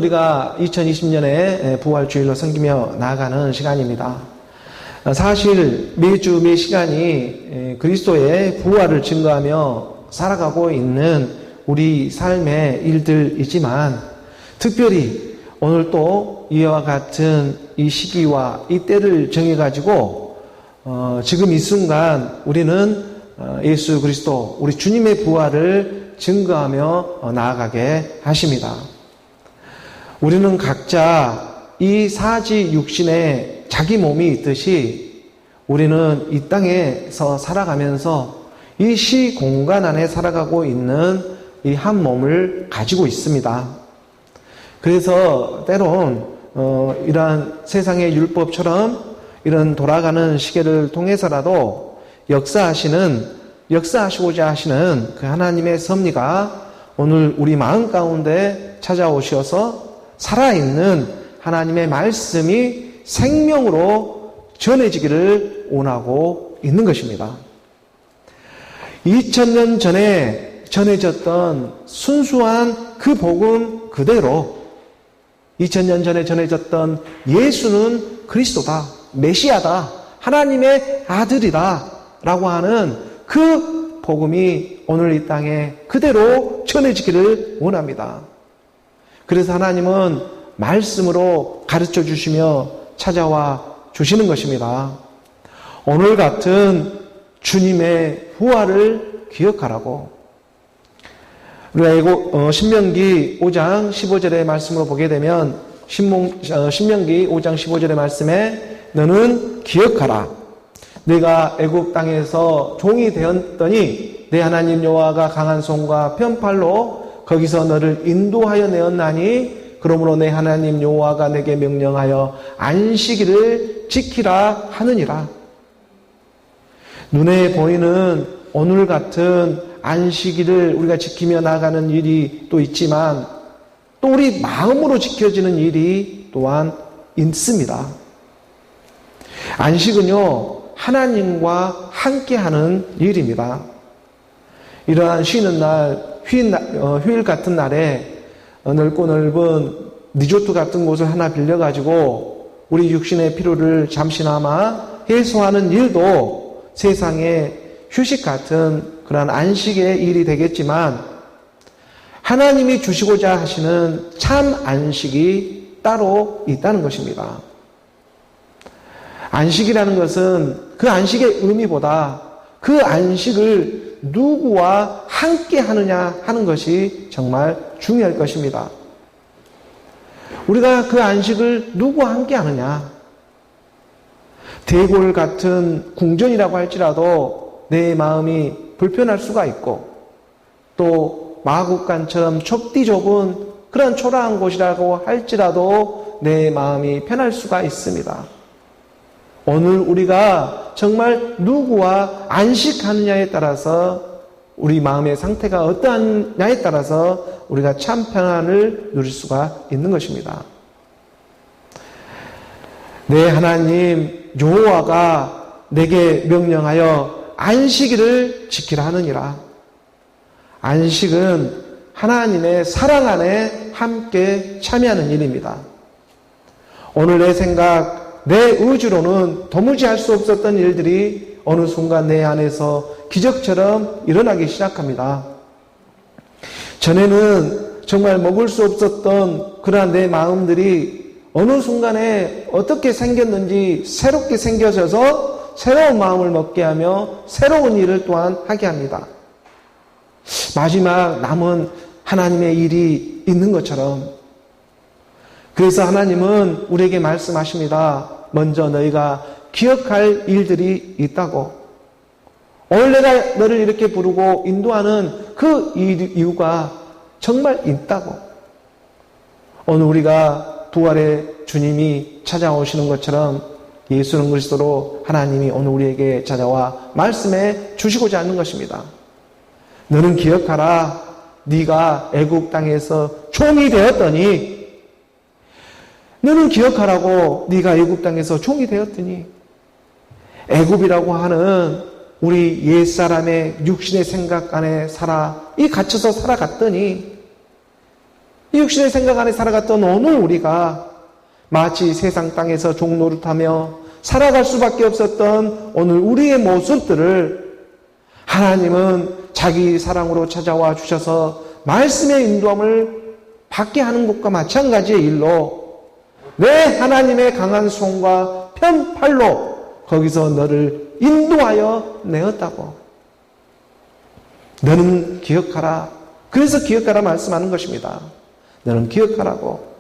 우리가 2020년에 부활주일로 섬기며 나아가는 시간입니다. 사실 매주 매 시간이 그리스도의 부활을 증거하며 살아가고 있는 우리 삶의 일들이지만 특별히 오늘 또 이와 같은 이 시기와 이 때를 정해가지고 지금 이 순간 우리는 예수 그리스도 우리 주님의 부활을 증거하며 나아가게 하십니다. 우리는 각자 이 사지 육신에 자기 몸이 있듯이 우리는 이 땅에서 살아가면서 이 시 공간 안에 살아가고 있는 이 한 몸을 가지고 있습니다. 그래서 때론 이러한 세상의 율법처럼 이런 돌아가는 시계를 통해서라도 역사하시고자 하시는 그 하나님의 섭리가 오늘 우리 마음 가운데 찾아오셔서 살아있는 하나님의 말씀이 생명으로 전해지기를 원하고 있는 것입니다. 2000년 전에 전해졌던 순수한 그 복음 그대로 2000년 전에 전해졌던 예수는 그리스도다, 메시아다, 하나님의 아들이다 라고 하는 그 복음이 오늘 이 땅에 그대로 전해지기를 원합니다. 그래서 하나님은 말씀으로 가르쳐 주시며 찾아와 주시는 것입니다. 오늘 같은 주님의 부활을 기억하라고. 우리가 신명기 5장 15절의 말씀으로 보게 되면 신명기 5장 15절의 말씀에 너는 기억하라. 내가 애굽 땅에서 종이 되었더니 내 하나님 여호와가 강한 손과 편팔로 거기서 너를 인도하여 내었나니 그러므로 내 하나님 여호와가 내게 명령하여 안식일을 지키라 하느니라. 눈에 보이는 오늘 같은 안식일을 우리가 지키며 나가는 일이 또 있지만 또 우리 마음으로 지켜지는 일이 또한 있습니다. 안식은요, 하나님과 함께하는 일입니다. 이러한 쉬는 날, 휴일 같은 날에 넓고 넓은 리조트 같은 곳을 하나 빌려가지고 우리 육신의 피로를 잠시나마 해소하는 일도 세상의 휴식 같은 그런 안식의 일이 되겠지만 하나님이 주시고자 하시는 참 안식이 따로 있다는 것입니다. 안식이라는 것은 그 안식의 의미보다 그 안식을 누구와 함께 하느냐 하는 것이 정말 중요할 것입니다. 우리가 그 안식을 누구와 함께 하느냐. 대궐 같은 궁전이라고 할지라도 내 마음이 불편할 수가 있고 또 마국간처럼 좁디 좁은 그런 초라한 곳이라고 할지라도 내 마음이 편할 수가 있습니다. 오늘 우리가 정말 누구와 안식하느냐에 따라서 우리 마음의 상태가 어떠하냐에 따라서 우리가 참 평안을 누릴 수가 있는 것입니다. 내 하나님 여호와가 내게 명령하여 안식일을 지키라 하느니라. 안식은 하나님의 사랑 안에 함께 참여하는 일입니다. 오늘 내 생각, 내 의지로는 도무지 할 수 없었던 일들이 어느 순간 내 안에서 기적처럼 일어나기 시작합니다. 전에는 정말 먹을 수 없었던 그러한 내 마음들이 어느 순간에 어떻게 생겼는지 새롭게 생겨져서 새로운 마음을 먹게 하며 새로운 일을 또한 하게 합니다. 마지막 남은 하나님의 일이 있는 것처럼. 그래서 하나님은 우리에게 말씀하십니다. 먼저 너희가 기억할 일들이 있다고. 오늘 내가 너를 이렇게 부르고 인도하는 그 이유가 정말 있다고. 오늘 우리가 부활의 주님이 찾아오시는 것처럼 예수는 그리스도로 하나님이 오늘 우리에게 찾아와 말씀해 주시고자 하는 것입니다. 너는 기억하라. 네가 애굽 땅에서 종이 되었더니 너는 기억하라고. 네가 애굽 땅에서 종이 되었더니 애굽이라고 하는 우리 옛사람의 육신의 생각 안에 갇혀서 살아갔더니 이 육신의 생각 안에 살아갔던 오늘 우리가 마치 세상 땅에서 종노릇하며 살아갈 수밖에 없었던 오늘 우리의 모습들을 하나님은 자기 사랑으로 찾아와 주셔서 말씀의 인도함을 받게 하는 것과 마찬가지의 일로 내 하나님의 강한 손과 편팔로 거기서 너를 인도하여 내었다고. 너는 기억하라. 그래서 기억하라 말씀하는 것입니다. 너는 기억하라고.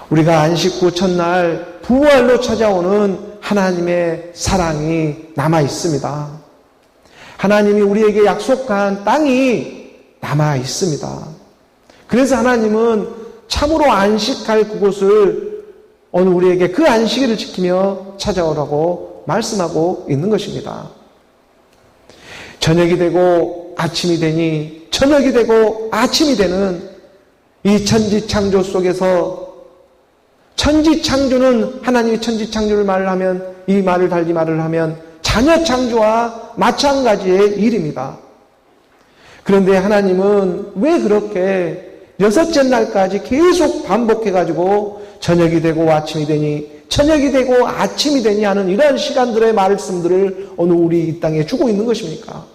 우리가 안식 후 첫날 부활로 찾아오는 하나님의 사랑이 남아 있습니다. 하나님이 우리에게 약속한 땅이 남아 있습니다. 그래서 하나님은 참으로 안식할 그곳을 오늘 우리에게 그 안식일을 지키며 찾아오라고 말씀하고 있는 것입니다. 저녁이 되고 아침이 되니 저녁이 되고 아침이 되는 이 천지창조 속에서 천지창조는 하나님이 천지창조를 말을 하면 이 말을 달리 말을 하면 자녀창조와 마찬가지의 일입니다. 그런데 하나님은 왜 그렇게 여섯째 날까지 계속 반복해가지고 저녁이 되고 아침이 되니 저녁이 되고 아침이 되니 하는 이러한 시간들의 말씀들을 오늘 우리 이 땅에 주고 있는 것입니까?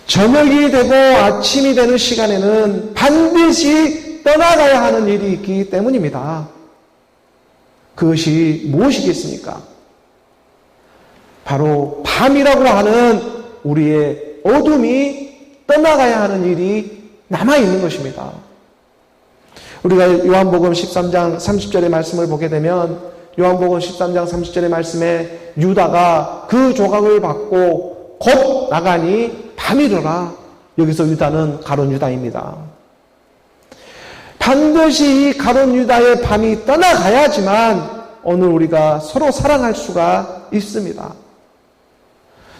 저녁이 되고 아침이 되는 시간에는 반드시 떠나가야 하는 일이 있기 때문입니다. 그것이 무엇이겠습니까? 바로 밤이라고 하는 우리의 어둠이 떠나가야 하는 일이 남아있는 것입니다. 우리가 요한복음 13장 30절의 말씀을 보게 되면 요한복음 13장 30절의 말씀에 유다가 그 조각을 받고 곧 나가니 밤이르라. 여기서 유다는 가룟 유다입니다. 반드시 이 가룟 유다의 밤이 떠나가야지만 오늘 우리가 서로 사랑할 수가 있습니다.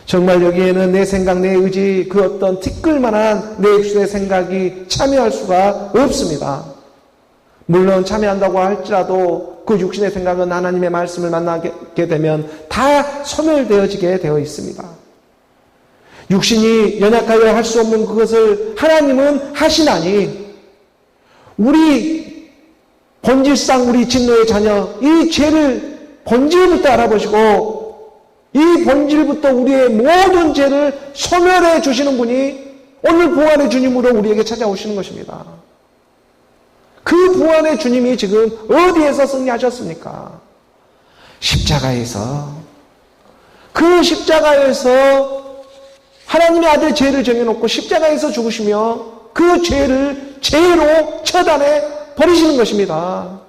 정말 여기에는 내 생각, 내 의지, 그 어떤 티끌만한 내 육신의 생각이 참여할 수가 없습니다. 물론 참여한다고 할지라도 그 육신의 생각은 하나님의 말씀을 만나게 되면 다 소멸되어지게 되어 있습니다. 육신이 연약하여 할 수 없는 그것을 하나님은 하시나니 우리 본질상 우리 진노의 자녀 이 죄를 본질부터 알아보시고 이 본질부터 우리의 모든 죄를 소멸해 주시는 분이 오늘 부활의 주님으로 우리에게 찾아오시는 것입니다. 그 부활의 주님이 지금 어디에서 승리하셨습니까? 십자가에서. 그 십자가에서 하나님의 아들 죄를 정해놓고 십자가에서 죽으시며 그 죄를 죄로 처단해 버리시는 것입니다.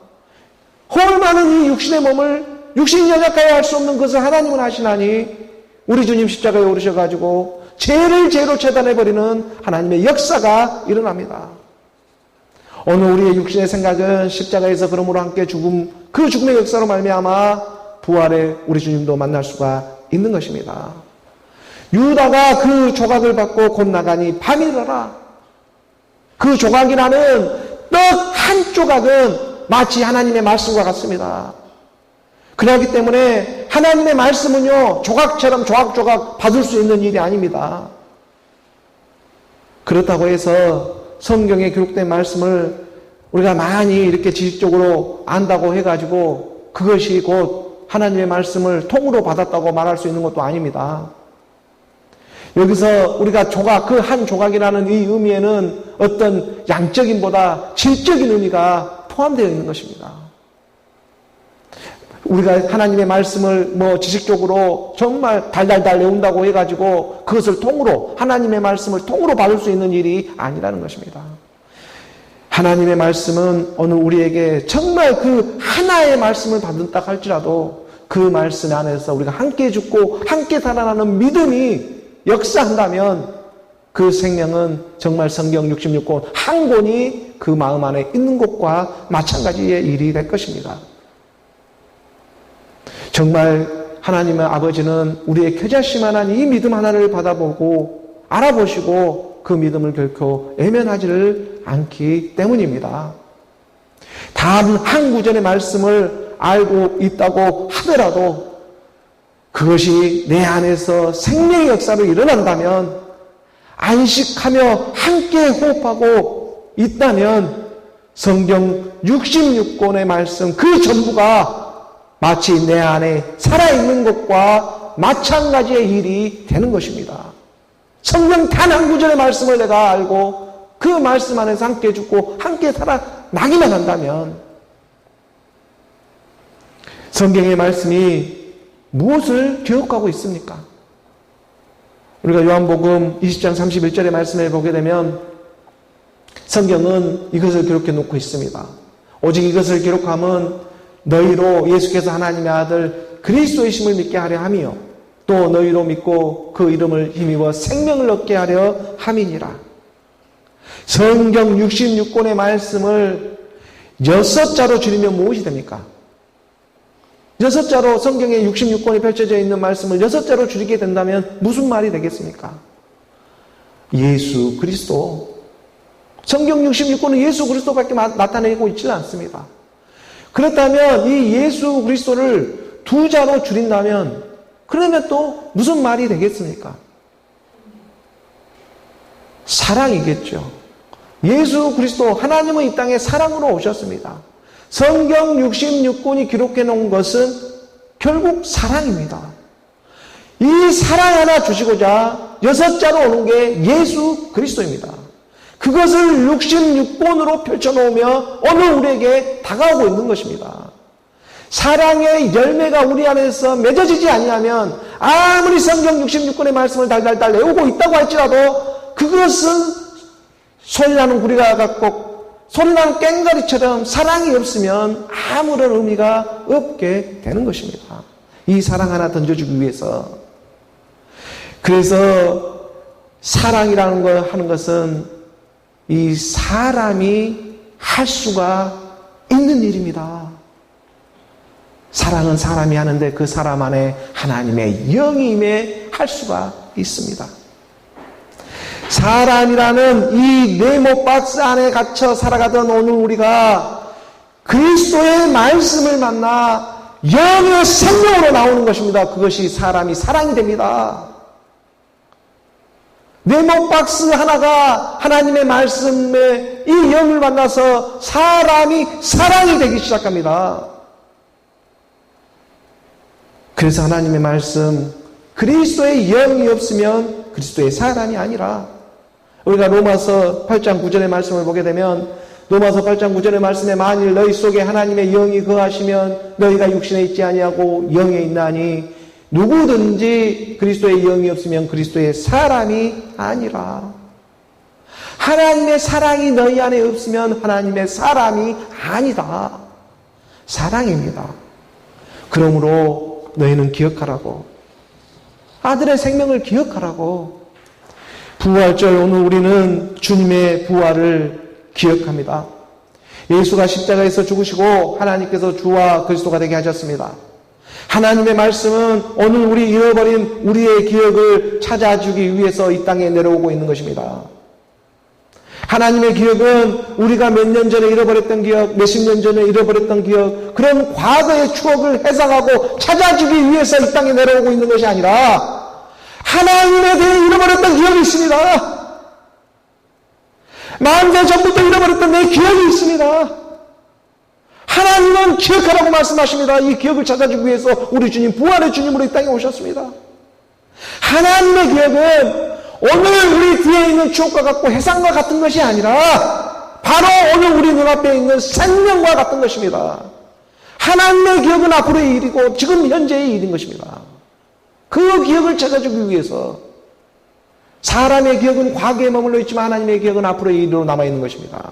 헐 많은 이 육신의 몸을 육신이 연약하여 할 수 없는 것을 하나님은 하시나니 우리 주님 십자가에 오르셔가지고 죄를 죄로 처단해버리는 하나님의 역사가 일어납니다. 오늘 우리의 육신의 생각은 십자가에서 그러므로 함께 죽음, 그 죽음의 역사로 말미암아 부활의 우리 주님도 만날 수가 있는 것입니다. 유다가 그 조각을 받고 곧 나가니 밤이라라. 그 조각이라는 떡 한 조각은 마치 하나님의 말씀과 같습니다. 그렇기 때문에 하나님의 말씀은요 조각처럼 조각조각 받을 수 있는 일이 아닙니다. 그렇다고 해서 성경에 기록된 말씀을 우리가 많이 이렇게 지식적으로 안다고 해가지고 그것이 곧 하나님의 말씀을 통으로 받았다고 말할 수 있는 것도 아닙니다. 여기서 우리가 조각, 그 한 조각이라는 이 의미에는 어떤 양적인보다 질적인 의미가 포함되어 있는 것입니다. 우리가 하나님의 말씀을 지식적으로 정말 달달달 외운다고 해가지고 그것을 통으로, 하나님의 말씀을 통으로 받을 수 있는 일이 아니라는 것입니다. 하나님의 말씀은 오늘 우리에게 정말 그 하나의 말씀을 받는다 할지라도 그 말씀 안에서 우리가 함께 죽고 함께 살아나는 믿음이 역사한다면 그 생명은 정말 성경 66권 한 권이 그 마음 안에 있는 것과 마찬가지의 일이 될 것입니다. 정말 하나님의 아버지는 우리의 겨자씨만한 이 믿음 하나를 받아보고 알아보시고 그 믿음을 결코 외면하지를 않기 때문입니다. 단 한 구절의 말씀을 알고 있다고 하더라도 그것이 내 안에서 생명의 역사로 일어난다면 안식하며 함께 호흡하고 있다면 성경 66권의 말씀 그 전부가 마치 내 안에 살아있는 것과 마찬가지의 일이 되는 것입니다. 성경 단 한 구절의 말씀을 내가 알고 그 말씀 안에서 함께 죽고 함께 살아나기만 한다면 성경의 말씀이 무엇을 기록하고 있습니까? 우리가 요한복음 20장 31절의 말씀을 보게 되면 성경은 이것을 기록해 놓고 있습니다. 오직 이것을 기록함은 너희로 예수께서 하나님의 아들 그리스도이심을 믿게 하려 함이요 또 너희로 믿고 그 이름을 힘입어 생명을 얻게 하려 함이니라. 성경 66권의 말씀을 6자로 줄이면 무엇이 됩니까? 6자로 성경에 66권이 펼쳐져 있는 말씀을 6자로 줄이게 된다면 무슨 말이 되겠습니까? 예수 그리스도. 성경 66권은 예수 그리스도밖에 나타내고 있지는 않습니다. 그렇다면 이 예수 그리스도를 2자로 줄인다면 그러면 또 무슨 말이 되겠습니까? 사랑이겠죠. 예수 그리스도 하나님은 이 땅에 사랑으로 오셨습니다. 성경 66권이 기록해 놓은 것은 결국 사랑입니다. 이 사랑 하나 주시고자 6자로 오는 게 예수 그리스도입니다. 그것을 66권으로 펼쳐놓으며 오늘 우리에게 다가오고 있는 것입니다. 사랑의 열매가 우리 안에서 맺어지지 아니하면 아무리 성경 66권의 말씀을 달달달 외우고 있다고 할지라도 그것은 소리나는 구리가 같고 소리나는 꽹과리처럼 사랑이 없으면 아무런 의미가 없게 되는 것입니다. 이 사랑 하나 던져주기 위해서. 그래서 사랑이라는 걸 하는 것은 이 사람이 할 수가 있는 일입니다. 사랑은 사람이 하는데 그 사람 안에 하나님의 영이 임해 할 수가 있습니다. 사람이라는 이 네모 박스 안에 갇혀 살아가던 오늘 우리가 그리스도의 말씀을 만나 영의 생명으로 나오는 것입니다. 그것이 사람이 사랑이 됩니다. 네모 박스 하나가 하나님의 말씀에 이 영을 만나서 사람이 사랑이 되기 시작합니다. 그래서 하나님의 말씀, 그리스도의 영이 없으면 그리스도의 사람이 아니라 우리가 로마서 8장 9절의 말씀을 보게 되면 로마서 8장 9절의 말씀에 만일 너희 속에 하나님의 영이 거하시면 너희가 육신에 있지 아니하고 영에 있나니 누구든지 그리스도의 영이 없으면 그리스도의 사람이 아니라. 하나님의 사랑이 너희 안에 없으면 하나님의 사람이 아니다. 사랑입니다. 그러므로 너희는 기억하라고. 아들의 생명을 기억하라고. 부활절 오늘 우리는 주님의 부활을 기억합니다. 예수가 십자가에서 죽으시고 하나님께서 주와 그리스도가 되게 하셨습니다. 하나님의 말씀은 오늘 우리 잃어버린 우리의 기억을 찾아주기 위해서 이 땅에 내려오고 있는 것입니다. 하나님의 기억은 우리가 몇 년 전에 잃어버렸던 기억, 몇십 년 전에 잃어버렸던 기억, 그런 과거의 추억을 해상하고 찾아주기 위해서 이 땅에 내려오고 있는 것이 아니라 하나님에 대해 잃어버렸던 기억이 있습니다. 만세 전부터 잃어버렸던 내 기억이 있습니다. 하나님은 기억하라고 말씀하십니다. 이 기억을 찾아주기 위해서 우리 주님, 부활의 주님으로 이 땅에 오셨습니다. 하나님의 기억은 오늘 우리 뒤에 있는 추억과 같고 해상과 같은 것이 아니라 바로 오늘 우리 눈앞에 있는 생명과 같은 것입니다. 하나님의 기억은 앞으로의 일이고 지금 현재의 일인 것입니다. 그 기억을 찾아주기 위해서 사람의 기억은 과거에 머물러 있지만 하나님의 기억은 앞으로의 일로 남아있는 것입니다.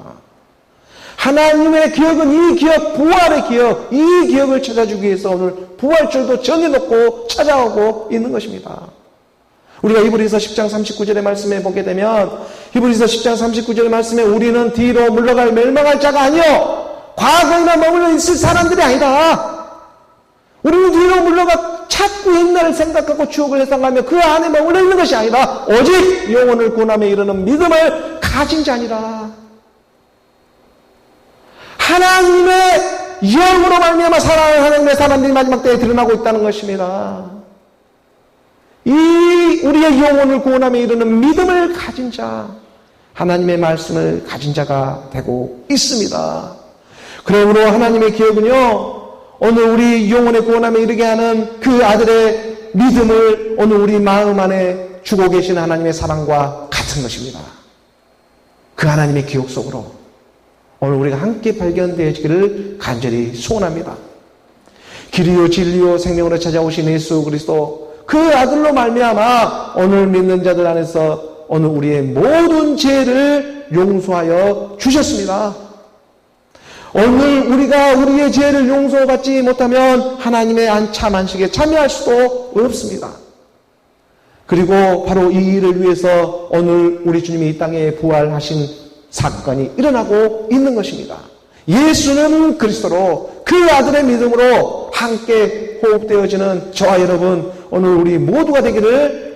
하나님의 기억은 이 기억, 부활의 기억, 이 기억을 찾아주기 위해서 오늘 부활절도 정해놓고 찾아오고 있는 것입니다. 우리가 히브리서 10장 39절의 말씀에 보게 되면 히브리서 10장 39절의 말씀에 우리는 뒤로 물러갈 멸망할 자가 아니요 과거에만 머물러 있을 사람들이 아니다. 우리는 뒤로 물러가 자꾸 옛날을 생각하고 추억을 해상하며 그 안에 머물러 있는 것이 아니라 오직 영혼을 구원함에 이르는 믿음을 가진 자니라. 하나님의 영으로 말미암아 살아가는 하나님의 사람들이 마지막 때에 드러나고 있다는 것입니다. 이 우리의 영혼을 구원함에 이르는 믿음을 가진 자, 하나님의 말씀을 가진 자가 되고 있습니다. 그러므로 하나님의 계획은요, 오늘 우리 영혼의 구원함에 이르게 하는 그 아들의 믿음을 오늘 우리 마음 안에 주고 계신 하나님의 사랑과 같은 것입니다. 그 하나님의 기억 속으로 오늘 우리가 함께 발견되어지기를 간절히 소원합니다. 길이요 진리요 생명으로 찾아오신 예수 그리스도 그 아들로 말미암아 오늘 믿는 자들 안에서 오늘 우리의 모든 죄를 용서하여 주셨습니다. 오늘 우리가 우리의 죄를 용서받지 못하면 하나님의 참 안식에 참여할 수도 없습니다. 그리고 바로 이 일을 위해서 오늘 우리 주님이 이 땅에 부활하신 사건이 일어나고 있는 것입니다. 예수는 그리스도로 그 아들의 믿음으로 함께 호흡되어지는 저와 여러분 오늘 우리 모두가 되기를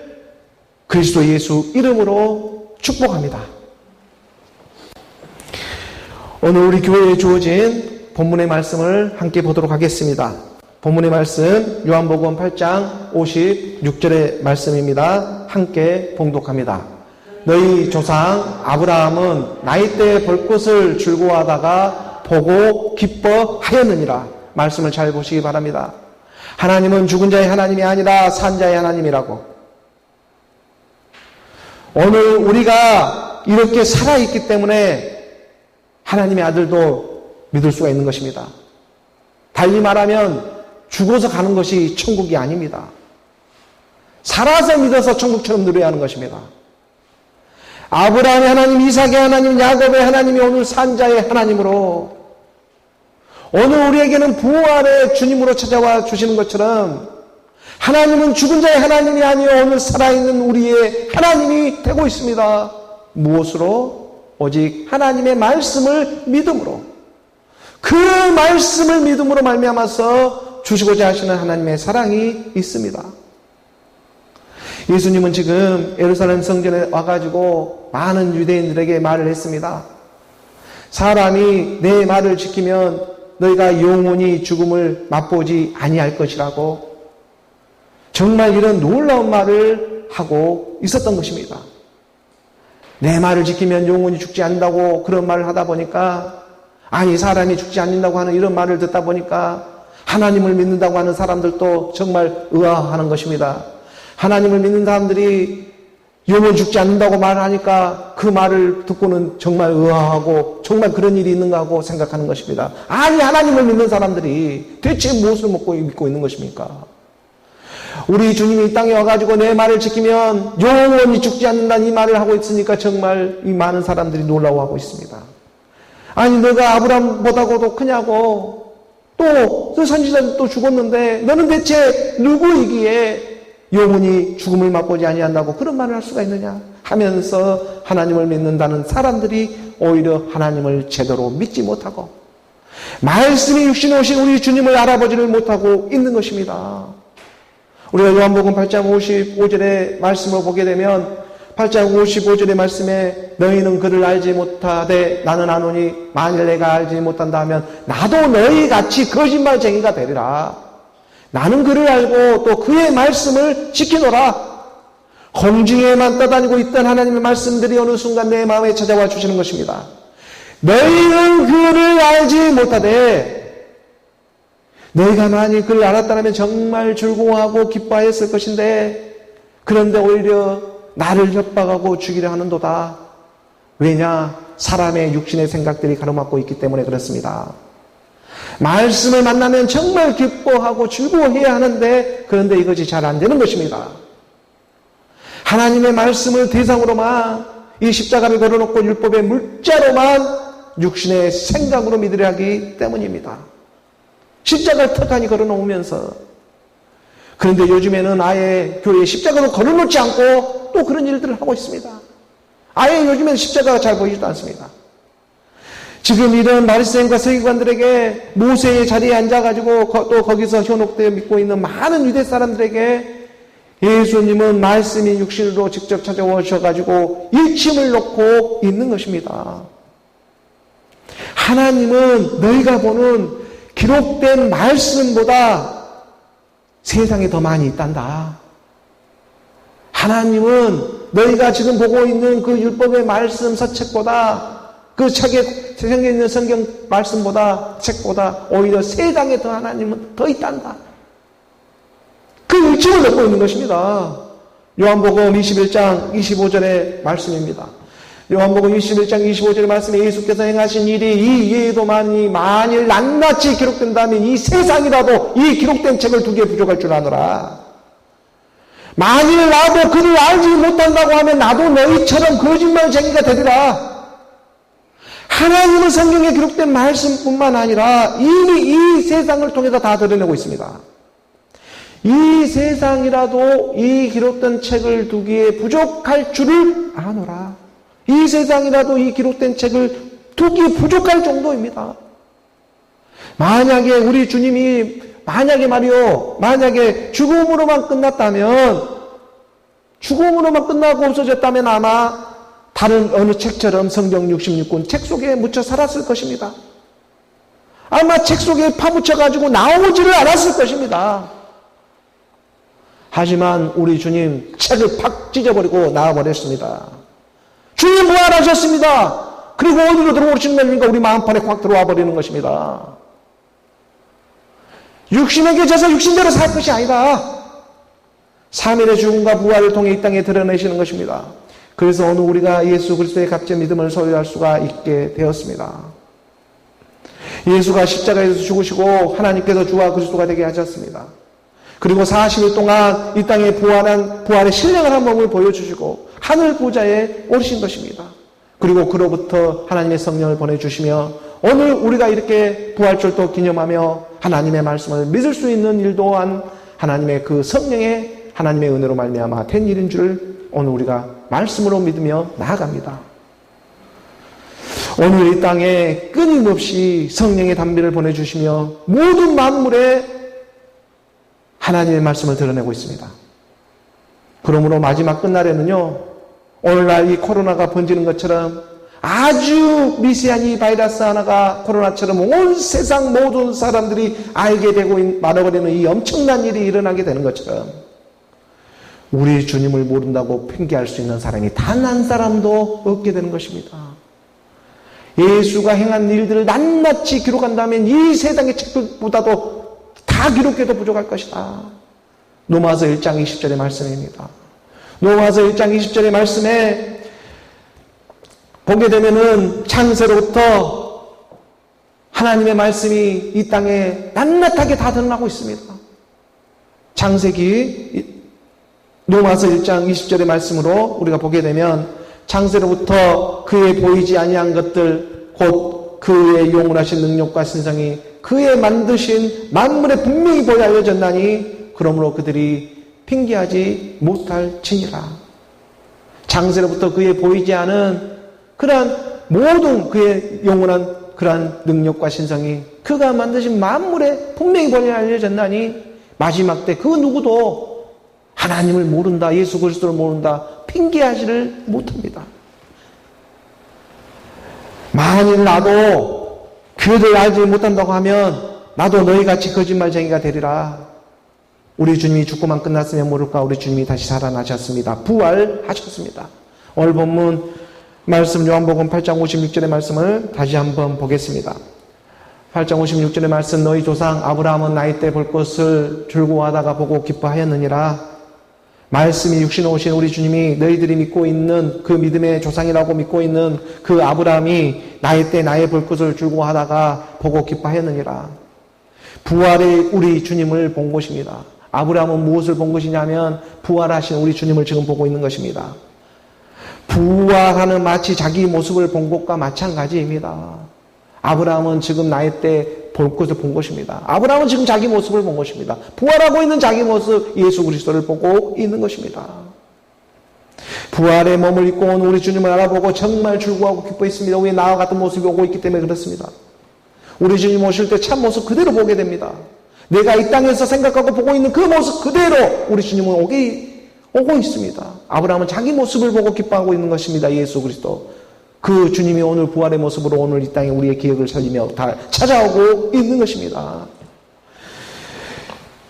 그리스도 예수 이름으로 축복합니다. 오늘 우리 교회에 주어진 본문의 말씀을 함께 보도록 하겠습니다. 본문의 말씀 요한복음 8장 56절의 말씀입니다. 함께 봉독합니다. 너희 조상 아브라함은 나이 때 볼 것을 즐거워하다가 보고 기뻐하였느니라. 말씀을 잘 보시기 바랍니다. 하나님은 죽은 자의 하나님이 아니라 산 자의 하나님이라고. 오늘 우리가 이렇게 살아있기 때문에 하나님의 아들도 믿을 수가 있는 것입니다. 달리 말하면 죽어서 가는 것이 천국이 아닙니다. 살아서 믿어서 천국처럼 누려야 하는 것입니다. 아브라함의 하나님, 이삭의 하나님, 야곱의 하나님이 오늘 산자의 하나님으로 오늘 우리에게는 부활의 주님으로 찾아와 주시는 것처럼 하나님은 죽은 자의 하나님이 아니요 오늘 살아있는 우리의 하나님이 되고 있습니다. 무엇으로? 오직 하나님의 말씀을 믿음으로, 그 말씀을 믿음으로 말미암아서 주시고자 하시는 하나님의 사랑이 있습니다. 예수님은 지금 예루살렘 성전에 와가지고 많은 유대인들에게 말을 했습니다. 사람이 내 말을 지키면 너희가 영원히 죽음을 맛보지 아니할 것이라고 정말 이런 놀라운 말을 하고 있었던 것입니다. 내 말을 지키면 영원히 죽지 않는다고 그런 말을 하다 보니까, 아니 사람이 죽지 않는다고 하는 이런 말을 듣다 보니까 하나님을 믿는다고 하는 사람들도 정말 의아하는 것입니다. 하나님을 믿는 사람들이 영원히 죽지 않는다고 말하니까 그 말을 듣고는 정말 의아하고 정말 그런 일이 있는가 하고 생각하는 것입니다. 아니 하나님을 믿는 사람들이 대체 무엇을 믿고 있는 것입니까? 우리 주님이 이 땅에 와가지고 내 말을 지키면 영원히 죽지 않는다는 이 말을 하고 있으니까 정말 이 많은 사람들이 놀라워하고 있습니다. 아니 너가 아브라함보다도 크냐고, 또 선지자도 또 죽었는데 너는 대체 누구이기에 영원히 죽음을 맛보지 아니한다고 그런 말을 할 수가 있느냐 하면서 하나님을 믿는다는 사람들이 오히려 하나님을 제대로 믿지 못하고 말씀이 육신에 오신 우리 주님을 알아보지를 못하고 있는 것입니다. 우리가 요한복음 8장 55절의 말씀을 보게 되면 8장 55절의 말씀에 너희는 그를 알지 못하되 나는 아노니 만일 내가 알지 못한다 하면 나도 너희같이 거짓말쟁이가 되리라. 나는 그를 알고 또 그의 말씀을 지키노라. 공중에만 떠다니고 있던 하나님의 말씀들이 어느 순간 내 마음에 찾아와 주시는 것입니다. 너희는 그를 알지 못하되 너희가 만일 그를 알았다면 정말 즐거워하고 기뻐하였을 것인데 그런데 오히려 나를 협박하고 죽이려 하는도다. 왜냐? 사람의 육신의 생각들이 가로막고 있기 때문에 그렇습니다. 말씀을 만나면 정말 기뻐하고 즐거워해야 하는데 그런데 이것이 잘 안 되는 것입니다. 하나님의 말씀을 대상으로만 이 십자가를 걸어놓고 율법의 물자로만 육신의 생각으로 믿으려 하기 때문입니다. 십자가를 턱하니 걸어놓으면서, 그런데 요즘에는 아예 교회에 십자가로 걸어놓지 않고 또 그런 일들을 하고 있습니다. 아예 요즘에는 십자가가 잘 보이지도 않습니다. 지금 이런 바리새인과 서기관들에게 모세의 자리에 앉아가지고 또 거기서 현혹되어 믿고 있는 많은 유대 사람들에게 예수님은 말씀이 육신으로 직접 찾아오셔가지고 일침을 놓고 있는 것입니다. 하나님은 너희가 보는 기록된 말씀보다 세상에 더 많이 있단다. 하나님은 너희가 지금 보고 있는 그 율법의 말씀 서책보다 그 책에 성경에 있는 성경 말씀보다 책보다 오히려 세상에 더 하나님은 더 있단다. 그 일침을 얻고 있는 것입니다. 요한복음 21장 25절의 말씀입니다. 요한복음 21장 25절의 말씀에 예수께서 행하신 일이 이 이외에도 만일 낱낱이 기록된다면 이 세상이라도 이 기록된 책을 2개 부족할 줄 아노라. 만일 나도 그를 알지 못한다고 하면 나도 너희처럼 거짓말쟁이가 되리라. 하나님은 성경에 기록된 말씀뿐만 아니라 이미 이 세상을 통해서 다 드러내고 있습니다. 이 세상이라도 이 기록된 책을 2개에 부족할 줄을 아노라. 이 세상이라도 이 기록된 책을 2개에 부족할 정도입니다. 만약에 우리 주님이 만약에 죽음으로만 끝나고 없어졌다면 아마 다른 어느 책처럼 성경 66권 책 속에 묻혀 살았을 것입니다. 아마 책 속에 파묻혀가지고 나오지를 않았을 것입니다. 하지만 우리 주님 책을 팍 찢어버리고 나와버렸습니다. 주님 부활하셨습니다. 그리고 어디로 들어오시는가 우리 마음판에 확 들어와 버리는 것입니다. 육신에게 져서 육신대로 살 것이 아니다. 3일의 죽음과 부활을 통해 이 땅에 드러내시는 것입니다. 그래서 오늘 우리가 예수 그리스도의 값진 믿음을 소유할 수가 있게 되었습니다. 예수가 십자가에서 죽으시고 하나님께서 주와 그리스도가 되게 하셨습니다. 그리고 40일 동안 이 땅에 부활의 신령을 한 몸을 보여주시고 하늘 보좌에 오르신 것입니다. 그리고 그로부터 하나님의 성령을 보내주시며 오늘 우리가 이렇게 부활절도 기념하며 하나님의 말씀을 믿을 수 있는 일 또한 하나님의 그 성령의 하나님의 은혜로 말미암아 된 일인 줄을 오늘 우리가 말씀으로 믿으며 나아갑니다. 오늘 이 땅에 끊임없이 성령의 담비를 보내주시며 모든 만물에 하나님의 말씀을 드러내고 있습니다. 그러므로 마지막 끝날에는요, 오늘날 이 코로나가 번지는 것처럼 아주 미세한 이 바이러스 하나가 코로나처럼 온 세상 모든 사람들이 알게 되고 말아버리는 이 엄청난 일이 일어나게 되는 것처럼 우리 주님을 모른다고 핑계할 수 있는 사람이 단 한 사람도 없게 되는 것입니다. 예수가 행한 일들을 낱낱이 기록한다면 이 세상의 책들보다도 다 기록해도 부족할 것이다. 로마서 1장 20절의 말씀입니다. 로마서 1장 20절의 말씀에 보게 되면은 창세로부터 하나님의 말씀이 이 땅에 낱낱하게 다 드러나고 있습니다. 창세기 로마서 1장 20절의 말씀으로 우리가 보게 되면 창세로부터 그의 보이지 아니한 것들 곧 그의 용을하신 능력과 신성이 그의 만드신 만물에 분명히 보여 알려졌나니 그러므로 그들이 핑계하지 못할 지니라. 창세로부터 그의 보이지 않은 그러한 모든 그의 영원한 그러한 능력과 신성이 그가 만드신 만물에 분명히 보여 알려졌나니 마지막 때 그 누구도 하나님을 모른다, 예수 그리스도를 모른다 핑계하지를 못합니다. 만일 나도 그를 알지 못한다고 하면 나도 너희같이 거짓말쟁이가 되리라. 우리 주님이 죽고만 끝났으면 모를까 우리 주님이 다시 살아나셨습니다. 부활하셨습니다. 오늘 본문 말씀 요한복음 8장 56절의 말씀을 다시 한번 보겠습니다. 8장 56절의 말씀 너희 조상 아브라함은 나이 때 볼 것을 즐거워하다가 보고 기뻐하였느니라. 말씀이 육신 오신 우리 주님이 너희들이 믿고 있는 그 믿음의 조상이라고 믿고 있는 그 아브라함이 나이 때 나의 볼 것을 즐거워하다가 보고 기뻐하였느니라. 부활의 우리 주님을 본 것입니다. 아브라함은 무엇을 본 것이냐면 부활하신 우리 주님을 지금 보고 있는 것입니다. 부활하는 마치 자기 모습을 본 것과 마찬가지입니다. 아브라함은 지금 나이 때 볼 것을 본 것입니다. 아브라함은 지금 자기 모습을 본 것입니다. 부활하고 있는 자기 모습 예수 그리스도를 보고 있는 것입니다. 부활의 몸을 입고 온 우리 주님을 알아보고 정말 즐거워하고 기뻐했습니다. 왜 나와 같은 모습이 오고 있기 때문에 그렇습니다. 우리 주님 오실 때 참 모습 그대로 보게 됩니다. 내가 이 땅에서 생각하고 보고 있는 그 모습 그대로 우리 주님은 오고 있습니다. 아브라함은 자기 모습을 보고 기뻐하고 있는 것입니다. 예수 그리스도. 그 주님이 오늘 부활의 모습으로 오늘 이 땅에 우리의 기억을 살리며 다 찾아오고 있는 것입니다.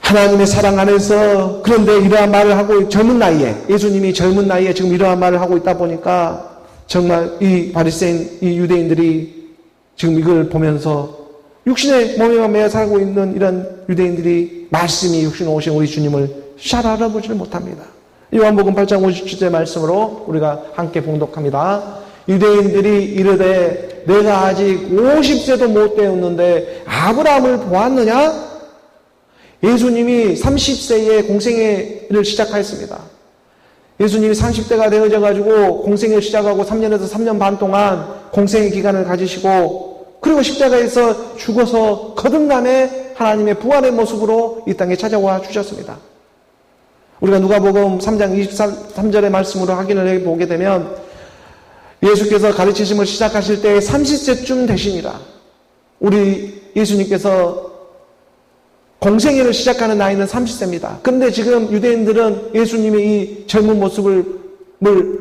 하나님의 사랑 안에서 그런데 이러한 말을 하고 젊은 나이에 예수님이 젊은 나이에 지금 이러한 말을 하고 있다 보니까 정말 이 바리새인 이 유대인들이 지금 이걸 보면서 육신의 몸에만 매여 살고 있는 이런 유대인들이 말씀이 육신으로 오신 우리 주님을 잘 알아보지를 못합니다. 요한복음 8장 57절 말씀으로 우리가 함께 봉독합니다. 유대인들이 이르되 내가 아직 50세도 못 되었는데 아브라함을 보았느냐? 예수님이 30세에 공생애를 시작하였습니다. 예수님이 30대가 되어져 가지고 공생애를 시작하고 3년에서 3년 반 동안 공생애 기간을 가지시고 그리고 십자가에서 죽어서 거듭남에 하나님의 부활의 모습으로 이 땅에 찾아와 주셨습니다. 우리가 누가복음 3장 23절의 말씀으로 확인을 해보게 되면 예수께서 가르치심을 시작하실 때 30세쯤 되시니라. 우리 예수님께서 공생애를 시작하는 나이는 30세입니다. 그런데 지금 유대인들은 예수님의 이 젊은 모습을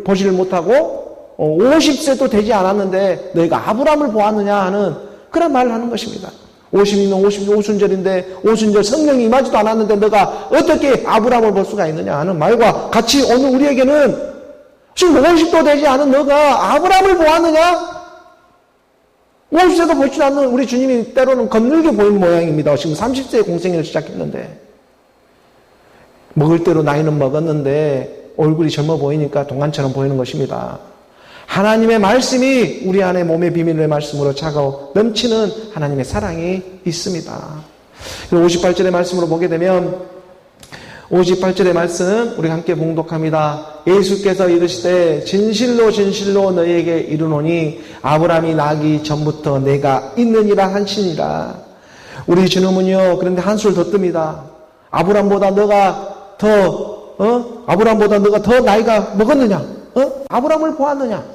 보지를 못하고 50세도 되지 않았는데 너희가 아브라함을 보았느냐 하는 그런 말을 하는 것입니다. 50이면 50, 오순절인데 오순절 성령이 임하지도 않았는데 너가 어떻게 아브라함을 볼 수가 있느냐 하는 말과 같이 오늘 우리에게는 지금 50도 되지 않은 너가 아브라함을 보았느냐? 50세도 보지 않는 우리 주님이 때로는 겁늘게 보이는 모양입니다. 지금 30세에 공생애를 시작했는데 먹을 대로 나이는 먹었는데 얼굴이 젊어 보이니까 동안처럼 보이는 것입니다. 하나님의 말씀이 우리 안에 몸의 비밀의 말씀으로 차가워 넘치는 하나님의 사랑이 있습니다. 58절의 말씀으로 보게 되면 58절의 말씀 우리 함께 봉독합니다. 예수께서 이르시되 진실로 진실로 너희에게 이르노니 아브라함이 나기 전부터 내가 있느니라 하시니라. 우리 주님은요 그런데 한술 더 뜹니다. 아브라함보다 너가 더 나이가 먹었느냐? 아브라함을 보았느냐?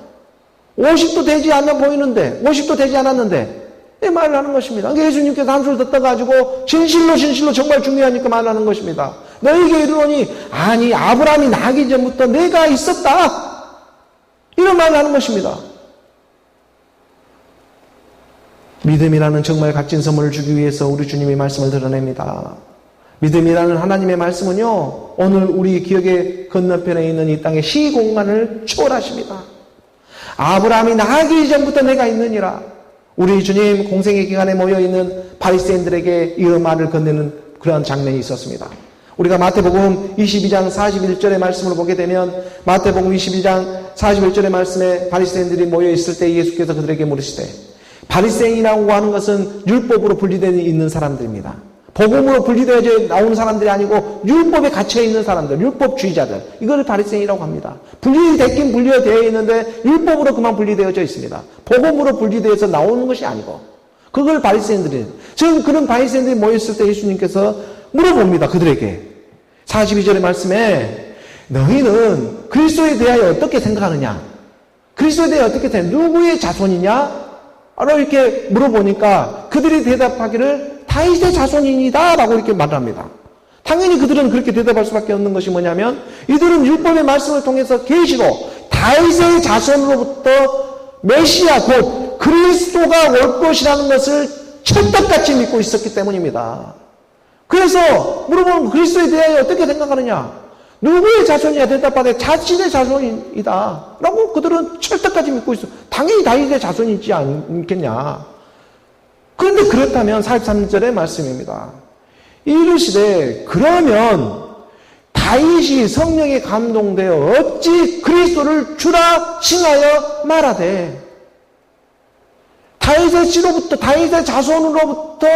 50도 되지 않아 보이는데 50도 되지 않았는데 이 말을 하는 것입니다. 예수님께서 한술 더 떠가지고 진실로 진실로 정말 중요하니까 말을 하는 것입니다. 너에게 이르노니 아니 아브라함이 나기 전부터 내가 있었다. 이런 말을 하는 것입니다. 믿음이라는 정말 값진 선물을 주기 위해서 우리 주님의 말씀을 드러냅니다. 믿음이라는 하나님의 말씀은요 오늘 우리 기억의 건너편에 있는 이 땅의 시공간을 초월하십니다. 아브라함이 나기 전부터 내가 있느니라. 우리 주님 공생의 기간에 모여있는 바리새인들에게 이 말을 건네는 그런 장면이 있었습니다. 우리가 마태복음 22장 41절의 말씀을 보게 되면 마태복음 22장 41절의 말씀에 바리새인들이 모여있을 때 예수께서 그들에게 물으시되 바리새인이라고 하는 것은 율법으로 분리되어 있는 사람들입니다. 복음으로 분리되어져 나오는 사람들이 아니고 율법에 갇혀있는 사람들, 율법주의자들 이걸 바리새인이라고 합니다. 분리됐긴 분리되어 있는데 율법으로 그만 분리되어져 있습니다. 복음으로 분리되어서 나오는 것이 아니고 그걸 바리새인들이 지금 그런 바리새인들이 모였을 때 예수님께서 물어봅니다. 그들에게 42절의 말씀에 너희는 그리스도에 대하여 어떻게 생각하느냐? 그리스도에 대하여 어떻게 생각하느냐? 누구의 자손이냐? 라고 이렇게 물어보니까 그들이 대답하기를 다윗의 자손이다 라고 이렇게 말합니다. 당연히 그들은 그렇게 대답할 수밖에 없는 것이 뭐냐면 이들은 율법의 말씀을 통해서 계시로 다윗의 자손으로부터 메시아 곧 그리스도가 올 것이라는 것을 찰떡같이 믿고 있었기 때문입니다. 그래서 물어보면 그리스도에 대하여 어떻게 생각하느냐? 누구의 자손이냐? 대답하되 자신의 자손이다 라고 그들은 찰떡같이 믿고 있어. 당연히 다윗의 자손이지 않겠냐? 그런데 그렇다면 43절의 말씀입니다. 이르시되 그러면 다윗이 성령에 감동되어 어찌 그리스도를 주라 칭하여 말하되 다윗의 씨로부터 다윗의 자손으로부터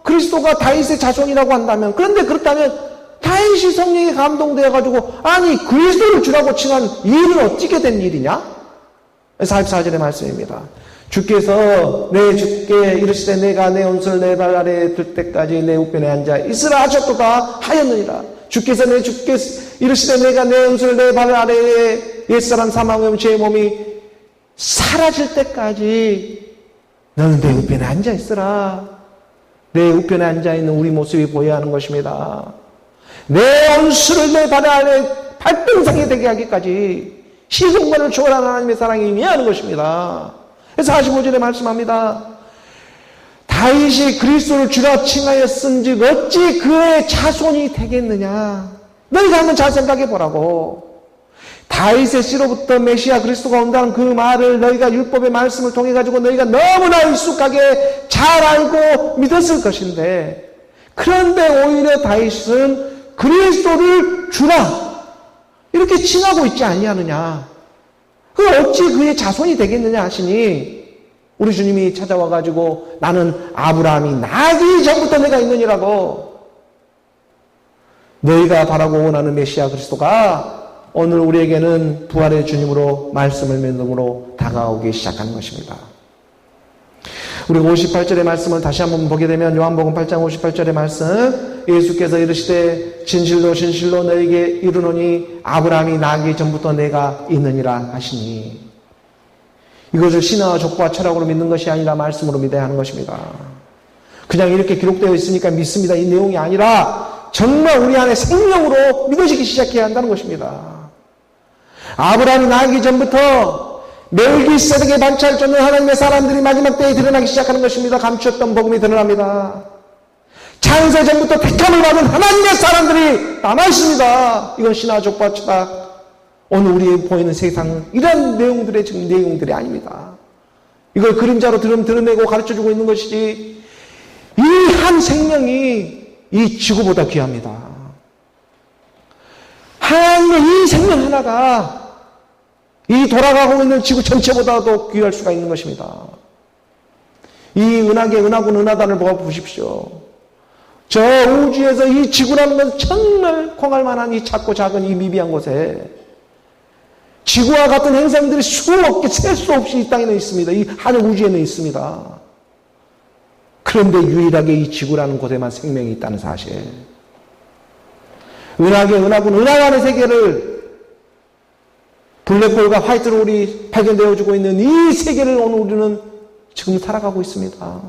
그리스도가 다윗의 자손이라고 한다면 그런데 그렇다면 다윗이 성령에 감동되어 가지고 아니 그리스도를 주라고 칭한 이 일은 어찌게 된 일이냐? 44절의 말씀입니다. 주께서 내 주께 이르시되 내가 내 온수를 내 발 아래에 들 때까지 내 우편에 앉아 있으라 하셨도다 하였느니라. 주께서 내 주께 이르시되 내가 내 온수를 내 발 아래에 옛사람 사망의 죄의 몸이 사라질 때까지 너는 내 우편에 앉아 있으라. 내 우편에 앉아 있는 우리 모습이 보여야 하는 것입니다. 내 온수를 내 발 아래에 발등상이 되게 하기까지 시공간을 초월한 하나님의 사랑이 임해야 하는 것입니다. 그래서 45절에 말씀합니다. 다윗이 그리스도를 주라 칭하였은즉 어찌 그의 자손이 되겠느냐. 너희가 한번 잘 생각해 보라고. 다윗의 씨로부터 메시아 그리스도가 온다는 그 말을 너희가 율법의 말씀을 통해 가지고 너희가 너무나 익숙하게 잘 알고 믿었을 것인데, 그런데 오히려 다윗은 그리스도를 주라 이렇게 칭하고 있지 아니하느냐. 그 어찌 그의 자손이 되겠느냐 하시니, 우리 주님이 찾아와 가지고 나는 아브라함이 나기 전부터 내가 있느니라고. 너희가 바라고 원하는 메시아 그리스도가 오늘 우리에게는 부활의 주님으로 말씀을 믿음으로 다가오기 시작하는 것입니다. 우리가 58절의 말씀을 다시 한번 보게 되면 요한복음 8장 58절의 말씀, 예수께서 이르시되 진실로 진실로 너희에게 이르노니 아브라함이 나기 전부터 내가 있느니라 하시니, 이것을 신화와 족보와 철학으로 믿는 것이 아니라 말씀으로 믿어야 하는 것입니다. 그냥 이렇게 기록되어 있으니까 믿습니다, 이 내용이 아니라 정말 우리 안에 생명으로 믿어지기 시작해야 한다는 것입니다. 아브라함이 나기 전부터 멜기세덱의 반차를 쫓는 하나님의 사람들이 마지막 때에 드러나기 시작하는 것입니다. 감추었던 복음이 드러납니다. 창세 전부터 택함을 받은 하나님의 사람들이 남아있습니다. 이건 신화 족보와 철학, 오늘 우리의 보이는 세상은 이런 내용들의 지금 내용들이 아닙니다. 이걸 그림자로 드러내고 가르쳐주고 있는 것이지, 이 한 생명이 이 지구보다 귀합니다. 하나님의 이 생명 하나가 이 돌아가고 있는 지구 전체보다도 귀할 수가 있는 것입니다. 이 은하계 은하군 은하단을 보십시오. 저 우주에서 이 지구라는 건 정말 콩알 만한 이 작고 작은 이 미비한 곳에 지구와 같은 행성들이 수없게 셀 수 없이 이 땅에는 있습니다. 이 하늘 우주에는 있습니다. 그런데 유일하게 이 지구라는 곳에만 생명이 있다는 사실. 은하계, 은하군, 은하관의 세계를, 블랙홀과 화이트홀이 발견되어지고 있는 이 세계를 오늘 우리는 지금 살아가고 있습니다.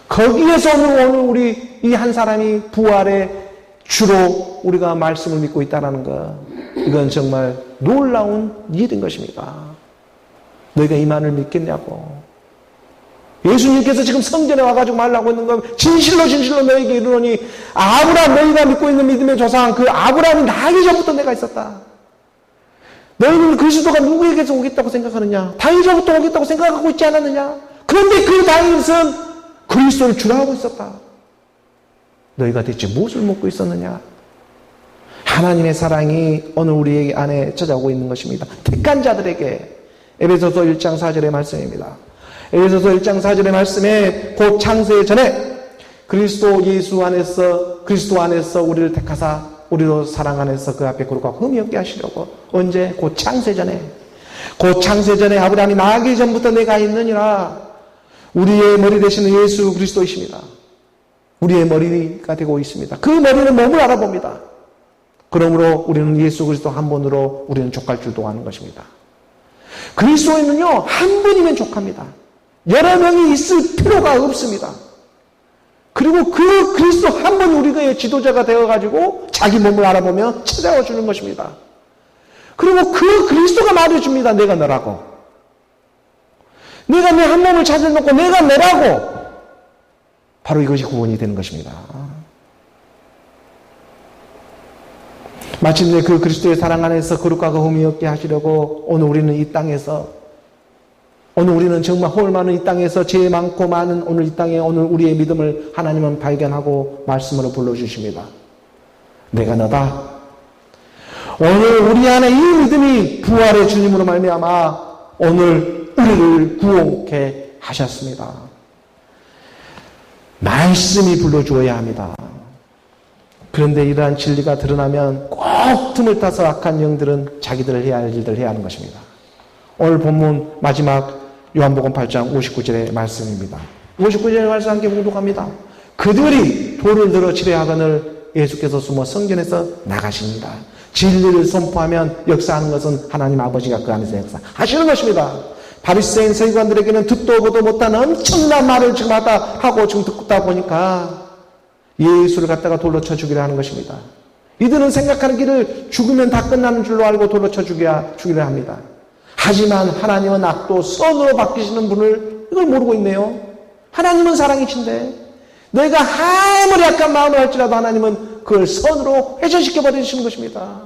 거기에서 오늘 우리 이 한 사람이 부활의 주로 우리가 말씀을 믿고 있다는 것, 이건 정말 놀라운 일인 것입니다. 너희가 이 말을 믿겠냐고. 예수님께서 지금 성전에 와가지고 말하고 있는 건 진실로 진실로 너희에게 이르노니 아브라함, 너희가 믿고 있는 믿음의 조상 그 아브라함이 나기 전부터 내가 있었다. 너희는 그리스도가 누구에게서 오겠다고 생각하느냐? 다윗으로부터 오겠다고 생각하고 있지 않았느냐? 그런데 그 다윗은 그리스도를 주라 하고 있었다. 너희가 대체 무엇을 먹고 있었느냐? 하나님의 사랑이 오늘 우리 안에 찾아오고 있는 것입니다. 택한 자들에게. 에베소서 1장 4절의 말씀입니다. 에베소서 1장 4절의 말씀에 곧 창세 전에 그리스도 예수 안에서, 그리스도 안에서 우리를 택하사 우리로 사랑 안에서 그 앞에 거룩하고 흠이 없게 하시려고. 언제? 곧 창세 전에. 곧 창세 전에 아브라함이 나기 전부터 내가 있느니라. 우리의 머리 되시는 예수 그리스도이십니다. 우리의 머리가 되고 있습니다. 그 머리는 몸을 알아봅니다. 그러므로 우리는 예수 그리스도 한 분으로 우리는 족할 줄도 아는 것입니다. 그리스도에는요, 한 분이면 족합니다. 여러 명이 있을 필요가 없습니다. 그리고 그 그리스도 한 분이 우리의 지도자가 되어가지고 자기 몸을 알아보며 찾아와 주는 것입니다. 그리고 그 그리스도가 말해줍니다. 내가 너라고. 내가 내 한 몸을 찾아놓고 내가 너라고. 바로 이것이 구원이 되는 것입니다. 마침내 그 그리스도의 사랑 안에서 거룩과 흠이 없게 하시려고 오늘 우리는 이 땅에서, 오늘 우리는 정말 홀 많은 이 땅에서 죄 많고 많은 오늘 이 땅에 오늘 우리의 믿음을 하나님은 발견하고 말씀으로 불러주십니다. 내가 너다. 오늘 우리 안에 이 믿음이 부활의 주님으로 말미암아 오늘 우리를 구원케 하셨습니다. 말씀이 불러주어야 합니다. 그런데 이러한 진리가 드러나면 꼭 틈을 타서 악한 영들은 자기들 해야 할 일들을 해야 하는 것입니다. 오늘 본문 마지막 요한복음 8장 59절의 말씀입니다. 59절의 말씀 함께 봉독합니다. 그들이 돌을 들어 치려하거늘 예수께서 숨어 성전에서 나가십니다. 진리를 선포하면 역사하는 것은 하나님 아버지가 그 안에서 역사하시는 것입니다. 바리새인 서기관들에게는 듣도 보도 못한 엄청난 말을 지금 하고 지금 듣다 보니까 예수를 갖다가 돌로 쳐 죽이려 하는 것입니다. 이들은 생각하는 길을 죽으면 다 끝나는 줄로 알고 돌로 쳐 죽이려 합니다. 하지만 하나님은 악도 선으로 바뀌시는 분을 이걸 모르고 있네요. 하나님은 사랑이신데 내가 아무리 약한 마음을 할지라도 하나님은 그걸 선으로 회전시켜 버리시는 것입니다.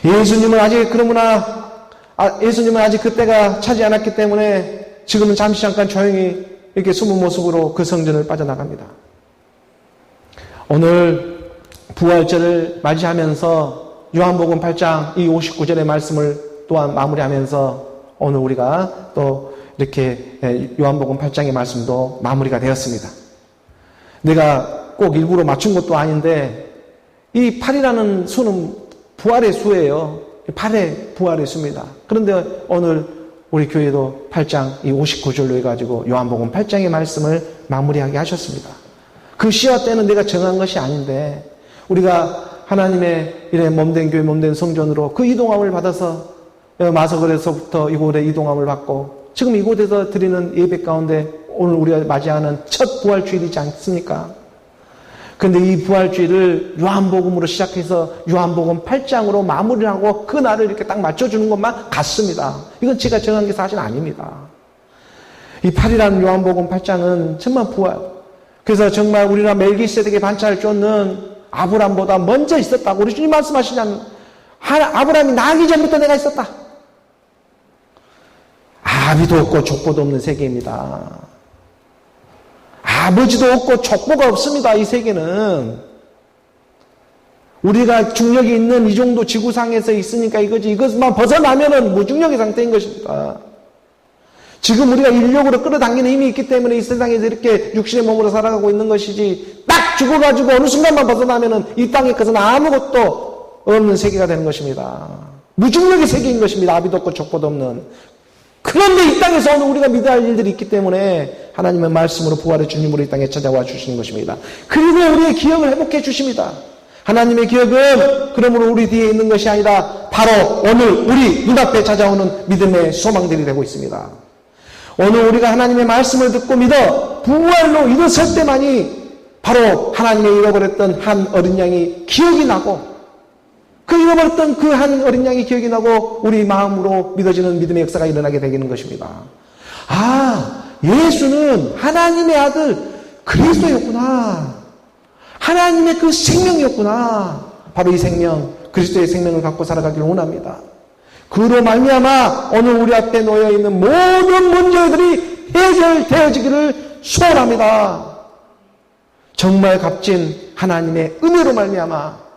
예수님은 아직 그때가 차지 않았기 때문에 지금은 잠깐 조용히 이렇게 숨은 모습으로 그 성전을 빠져나갑니다. 오늘 부활절을 맞이하면서 요한복음 8장 이 59절의 말씀을 또한 마무리하면서 오늘 우리가 또 이렇게 요한복음 8장의 말씀도 마무리가 되었습니다. 내가 꼭 일부러 맞춘 것도 아닌데 이 8이라는 수는 부활의 수예요. 8의 부활의 수입니다. 그런데 오늘 우리 교회도 8장 이 59절로 해가지고 요한복음 8장의 말씀을 마무리하게 하셨습니다. 그 시와 때는 내가 정한 것이 아닌데 우리가 하나님의 이래 몸된 교회 몸된 성전으로 그 이동함을 받아서 마서거에서부터 이곳에 이동함을 받고 지금 이곳에서 드리는 예배 가운데 오늘 우리가 맞이하는 첫 부활주일이지 않습니까? 그런데 이 부활주일을 요한복음으로 시작해서 요한복음 8장으로 마무리를 하고 그 날을 이렇게 딱 맞춰주는 것만 같습니다. 이건 제가 정한 게 사실 아닙니다. 이 8이라는 요한복음 8장은 정말 부활. 그래서 정말 우리나라 멜기세덱의 반차를 쫓는 아브람보다 먼저 있었다고 우리 주님 말씀하시냐면 아브람이 나기 전부터 내가 있었다. 아비도 없고 족보도 없는 세계입니다. 아버지도 없고 족보가 없습니다. 이 세계는. 우리가 중력이 있는 이 정도 지구상에서 있으니까 이거지. 이것만 벗어나면은 무중력의 상태인 것입니다. 지금 우리가 인력으로 끌어당기는 힘이 있기 때문에 이 세상에서 이렇게 육신의 몸으로 살아가고 있는 것이지 딱 죽어가지고 어느 순간만 벗어나면은 이 땅의 것은 아무것도 없는 세계가 되는 것입니다. 무중력의 세계인 것입니다. 아비도 없고 족보도 없는. 그런데 이 땅에서 오늘 우리가 믿어야 할 일들이 있기 때문에 하나님의 말씀으로 부활의 주님으로 이 땅에 찾아와 주시는 것입니다. 그리고 우리의 기억을 회복해 주십니다. 하나님의 기억은 그러므로 우리 뒤에 있는 것이 아니라 바로 오늘 우리 눈앞에 찾아오는 믿음의 소망들이 되고 있습니다. 오늘 우리가 하나님의 말씀을 듣고 믿어 부활로 일어설 때만이 바로 하나님의 잃어버렸던 한 어린 양이 기억이 나고 그 잃어버렸던 그 한 어린 양이 기억이 나고 우리 마음으로 믿어지는 믿음의 역사가 일어나게 되는 것입니다. 아, 예수는 하나님의 아들 그리스도였구나. 하나님의 그 생명이었구나. 바로 이 생명, 그리스도의 생명을 갖고 살아가기를 원합니다. 그로 말미암아 오늘 우리 앞에 놓여 있는 모든 문제들이 해결되어지기를 소원합니다. 정말 값진 하나님의 은혜로 말미암아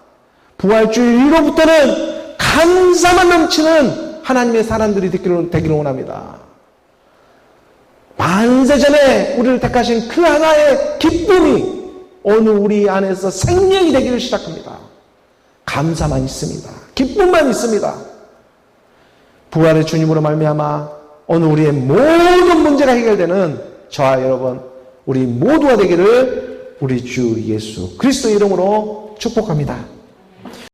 부활주일로부터는 감사만 넘치는 하나님의 사람들이 되기를 원합니다. 만세전에 우리를 택하신 그 하나의 기쁨이 오늘 우리 안에서 생명이 되기를 시작합니다. 감사만 있습니다. 기쁨만 있습니다. 부활의 주님으로 말미암아 오늘 우리의 모든 문제가 해결되는 저와 여러분 우리 모두가 되기를 우리 주 예수 그리스도 이름으로 축복합니다.